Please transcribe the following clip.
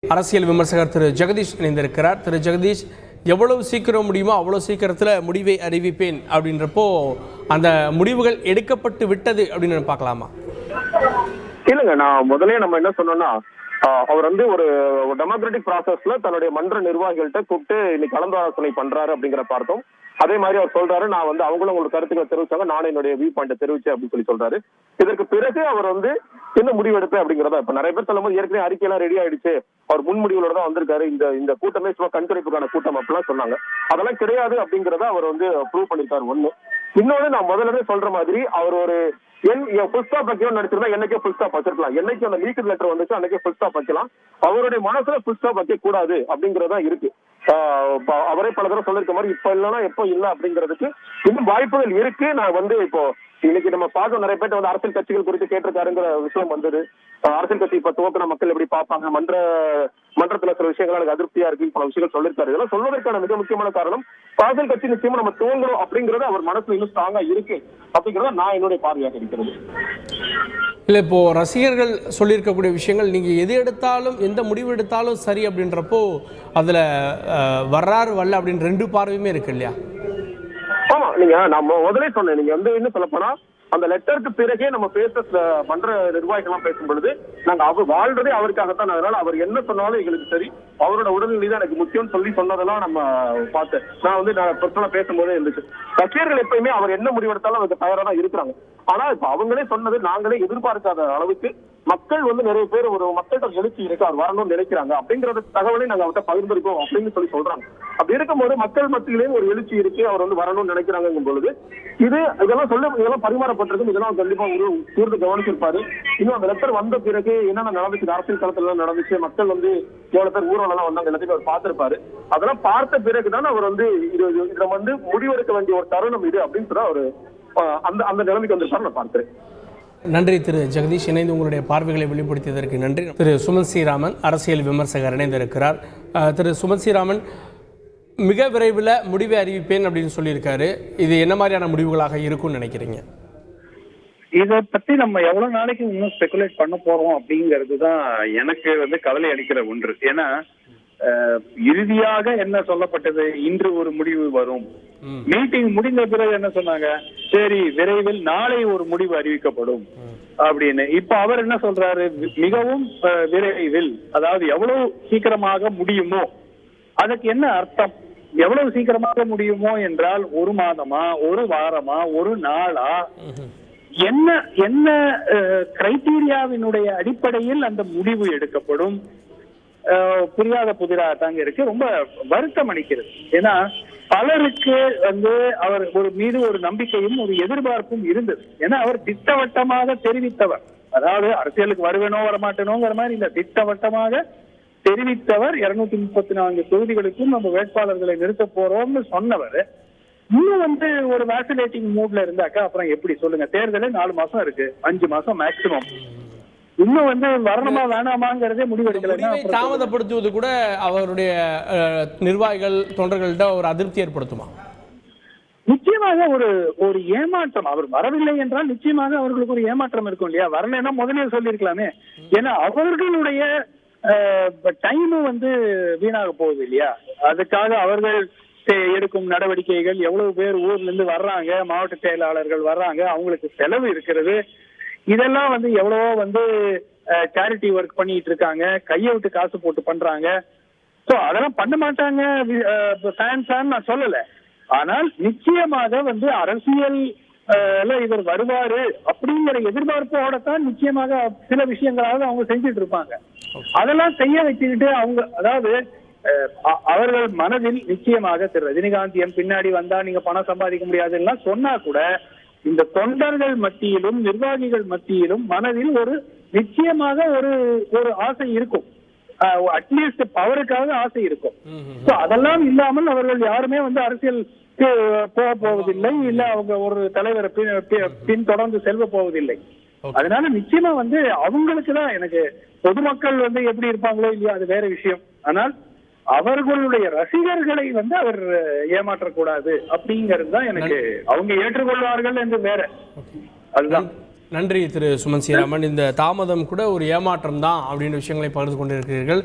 அரசியல் விமர்சகர் திரு ஜெகதீஷ் இணைந்திருக்கிறார். திரு ஜெகதீஷ், எவ்வளவு சீக்கிரம் முடியுமோ அவ்வளோ சீக்கிரத்தில் முடிவை அறிவிப்பேன் அப்படின்றப்போ அந்த முடிவுகள் எடுக்கப்பட்டு விட்டது அப்படின்னு பார்க்கலாமா? இல்லைங்க, நான் முதலே நம்ம என்ன சொன்னோம்னா, அவர் ஒரு டெமோக்ராட்டிக் ப்ராசஸ்ல தன்னுடைய மன்ற நிர்வாகிகள்கிட்ட கூப்பிட்டு இன்னைக்கு கலந்தாலோசனை பண்றாரு அப்படிங்கிற பார்த்தோம். அதே மாதிரி அவர் சொல்றாரு, நான் அவங்களும் உங்களுக்கு கருத்துக்களை தெரிவிச்சாங்க, நானும் என்னுடைய வியூ பாயிண்ட் தெரிவிச்சேன் அப்படின்னு சொல்றாரு. இதற்கு பிறகு அவர் என்ன முடிவு எடுப்பேன் அப்படிங்கிறத இப்ப நிறைய பேர் சொல்லும்போது ஏற்கனவே அறிக்கையெல்லாம் ரெடி ஆயிடுச்சு, அவர் முன்முடிவுல தான் வந்திருக்காரு, இந்த கூட்டமே சும்மா கண்துடைப்புக்கான கூட்டம் அப்படிலாம் சொன்னாங்க. அதெல்லாம் கிடையாது அப்படிங்கிறத அவர் ப்ரூவ் பண்ணிருக்காரு. ஒண்ணு. இன்னொன்னு, நான் முதல்ல சொல்ற மாதிரி அவர் ஃபுல் ஸ்டாப் வைக்கணும்னு நினைச்சிருந்தா என்னைக்கே ஃபுல் ஸ்டாப் வச்சிருக்கலாம். என்னைக்கு அந்த லீக் லெட்டர் வந்துச்சு அன்னைக்கே ஃபுல் ஸ்டாப் வைக்கலாம். அவருடைய மனசுல ஃபுல் ஸ்டாப் வைக்க கூடாது அப்படிங்கறதா இருக்கு. அவரே பல தடவை சொல்லிருக்க மாதிரி இப்ப இல்லைன்னா எப்ப இல்ல அப்படிங்கிறதுக்கு இன்னும் வாய்ப்புகள் இருக்கு. நான் இப்போ இன்னைக்கு நம்ம பார்க்க நிறைய பேர் அரசியல் கட்சிகள் குறித்து கேட்டிருக்காருங்கிற விஷயம் வந்தது. அரசியல் கட்சி இப்ப துவக்கின மக்கள் எப்படி பார்ப்பாங்க, மன்றத்துல சில விஷயங்கள் எனக்கு அதிருப்தியா இருக்கு, பல விஷயங்கள் சொல்லிருக்காரு. இதெல்லாம் சொல்வதற்கான மிக முக்கியமான காரணம் அரசியல் கட்சி நிச்சயமா நம்ம துவங்கணும் அப்படிங்கறது அவர் மனசுல இன்னும் ஸ்ட்ராங்கா இருக்கு அப்படிங்கறத நான் என்னுடைய பார்வையாக இருக்கிறது. இல்லை, இப்போ ரசிகர்கள் சொல்லியிருக்கக்கூடிய விஷயங்கள் நீங்கள் எது எடுத்தாலும் எந்த முடிவு எடுத்தாலும் சரி அப்படின்றப்போ அதில் வர்றாரு வரல அப்படின்னு ரெண்டு பார்வையுமே இருக்கு இல்லையா? ஆமா, நான் முதலே சொன்னேன், நீங்க என்ன சொல்ல போனா அந்த லெட்டருக்கு பிறகே நம்ம மன்ற நிர்வாகிகள்லாம் பேசும் பொழுது நாங்க வாழ்றதே அவருக்காகத்தான். அதனால அவர் என்ன சொன்னாலும் எங்களுக்கு சரி, அவரோட உடல்நிலை தான் எனக்கு முக்கியம் சொல்லி சொன்னதெல்லாம் நம்ம பார்த்தேன். நான் பர்சனலா பேசும்போதே இருந்துச்சு. ரசிகர்கள் எப்பயுமே அவர் என்ன முடிவெடுத்தாலும் அதுக்கு தயாரா தான் இருக்கிறாங்க. ஆனா இப்ப அவங்களே சொன்னது நாங்களே எதிர்பார்க்காத அளவுக்கு மக்கள் நிறைய பேர் ஒரு மக்கள்கிட்ட எழுச்சி இருக்கு, அவர் வரணும்னு நினைக்கிறாங்க அப்படிங்கறது தகவலை நாங்க அவர்கிட்ட பகிர்ந்திருக்கோம் அப்படின்னு சொல்றாங்க. அப்படி இருக்கும்போது மக்கள் மத்தியிலேயும் ஒரு எழுச்சி இருக்கு, அவர் வரணும்னு நினைக்கிறாங்க பொழுது இதெல்லாம் பரிமாறப்பட்டிருக்கும். இதெல்லாம் கண்டிப்பா கூர்ந்து கவனிச்சிருப்பாரு. இன்னும் அந்த லெட்டர் வந்த பிறகு என்னென்ன நடந்துச்சு, அரசியல் களத்துல நடந்துச்சு, மக்கள் எவ்வளவு பேர் ஊர்வலம் வந்தாங்க, எல்லாத்தையும் அவர் பார்த்திருப்பாரு. அதெல்லாம் பார்த்த பிறகுதான் அவர் இதுல முடிவெடுக்க வேண்டிய ஒரு தருணம் இது அப்படின்னு சொல்லி அவரு அந்த நிலைமைக்கு வந்திருப்பாரு நான் பார்க்கிறேன். நன்றி திரு ஜெகதீஷ். இணைந்து உங்களுடைய பார்வைகளை வெளிப்படுத்தியதற்கு நன்றி. திரு சுமன் ஸ்ரீராமன் அரசியல் விமர்சகர் இணைந்திருக்கிறார். திரு சுமன் ஸ்ரீராமன், மிக விரைவில் முடிவை அறிவிப்பேன் அப்படின்னு சொல்லியிருக்காரு. இது என்ன மாதிரியான முடிவுகளாக இருக்கும்னு நினைக்கிறீங்க? இதை பத்தி நம்ம எவ்வளவு நாளைக்கு இன்னும் ஸ்பெகுலேட் பண்ண போறோம் அப்படிங்கிறது தான் எனக்கு கவலை அளிக்கிற ஒன்று. ஏன்னா இறுதியாக என்ன சொல்லப்பட்டது, இன்று ஒரு முடிவு வரும். மீட்டிங் முடிந்த பிறகு என்ன சொன்னாங்க, சரி விரைவில் நாளை ஒரு முடிவு அறிவிக்கப்படும் அப்படின்னு. இப்ப அவர் என்ன சொல்றாரு, மிகவும் விரைவில், அதாவது எவ்வளவு சீக்கிரமாக முடியுமோ. அதுக்கு என்ன அர்த்தம்? எவ்வளவு சீக்கிரமாக முடியுமோ என்றால் ஒரு மாதமா, ஒரு வாரமா, ஒரு நாளா, என்ன கிரைட்டீரியாவினுடைய அடிப்படையில் அந்த முடிவு எடுக்கப்படும்? புரியாத புதிராக தாங்க இருக்கு. ரொம்ப வருத்தம் அளிக்கிறது. ஏன்னா பலருக்கு அவர் மீது ஒரு நம்பிக்கையும் ஒரு எதிர்பார்ப்பும் இருந்தது. ஏன்னா அவர் திட்டவட்டமாக தெரிவித்தவர், அதாவது அரசியலுக்கு வருவேனோ வரமாட்டேனோங்கிற மாதிரி இல்ல, திட்டவட்டமாக தெரிவித்தவர் 234 தொகுதிகளுக்கும் நம்ம வேட்பாளர்களை நிறுத்த போறோம்னு சொன்னவர் இன்னும் ஒரு வேசிலேட்டிங் மூட்ல இருந்தாக்கா அப்புறம் எப்படி சொல்லுங்க? தேர்தலே 4 மாசம் இருக்கு, 5 மாசம் மேக்சிமம். இன்னும் வரணுமா வேணாமாங்கிறதே முடிவெடுக்கல. தாமதப்படுத்துவது கூட அவருடைய நிர்வாகிகள் தொண்டர்கள்ட்ட ஒரு அதிருப்தி ஏற்படுத்துமா? நிச்சயமாக ஒரு ஏமாற்றம். அவர் வரவில்லை என்றால் நிச்சயமாக அவர்களுக்கு ஒரு ஏமாற்றம் இருக்கும் இல்லையா? வரலைன்னா முதலே சொல்லியிருக்கலாமே. ஏன்னா அவர்களுடைய டைமும் வீணாக போகுது இல்லையா? அதுக்காக அவர்கள் எடுக்கும் நடவடிக்கைகள், எவ்வளவு பேர் ஊர்ல இருந்து வர்றாங்க, மாவட்ட செயலாளர்கள் வர்றாங்க, அவங்களுக்கு செலவு இருக்கிறது. இதெல்லாம் எவ்வளவோ சேரிட்டி ஒர்க் பண்ணிட்டு இருக்காங்க, கையை விட்டு காசு போட்டு பண்றாங்க. சோ அதெல்லாம் பண்ண மாட்டாங்க நான் சொல்லல. ஆனால் நிச்சயமாக அரசியல் இவர் வருவாரு அப்படிங்கிற எதிர்பார்ப்போட தான் நிச்சயமாக சில விஷயங்களாவது அவங்க செஞ்சுட்டு இருப்பாங்க. அதெல்லாம் செய்ய வச்சுக்கிட்டு அதாவது அவர்கள் மனதில் நிச்சயமாக திரு ரஜினிகாந்த் என் பின்னாடி வந்தா நீங்க பணம் சம்பாதிக்க முடியாதுன்னா சொன்னா கூட இந்த தொண்டர்கள் மத்தியிலும் நிர்வாகிகள் மத்தியிலும் மனதில் நிச்சயமாக ஒரு ஆசை இருக்கும். அட்லீஸ்ட் பவருக்காக ஆசை இருக்கும். அதெல்லாம் இல்லாமல் அவர்கள் யாருமே அரசியல் போக போவதில்லை, இல்ல அவங்க ஒரு தலைவரை பின்தொடர்ந்து செல்வ போவதில்லை. அதனால நிச்சயமா அவங்களுக்கு தான், எனக்கு பொதுமக்கள் எப்படி இருப்பாங்களோ இல்லையோ அது வேற விஷயம். ஆனால் அவர்களுடைய ரசிகர்களை அவர் ஏமாற்றக்கூடாது அப்படிங்கிறது தான் எனக்கு. அவங்க ஏற்றுக்கொள்வார்கள் என்று வேற. அதுதான். நன்றி திரு சுமன் ஸ்ரீராமன். இந்த தாமதம் கூட ஒரு ஏமாற்றம் தான் அப்படின்னு விஷயங்களை பகிர்ந்து கொண்டிருக்கிறீர்கள்.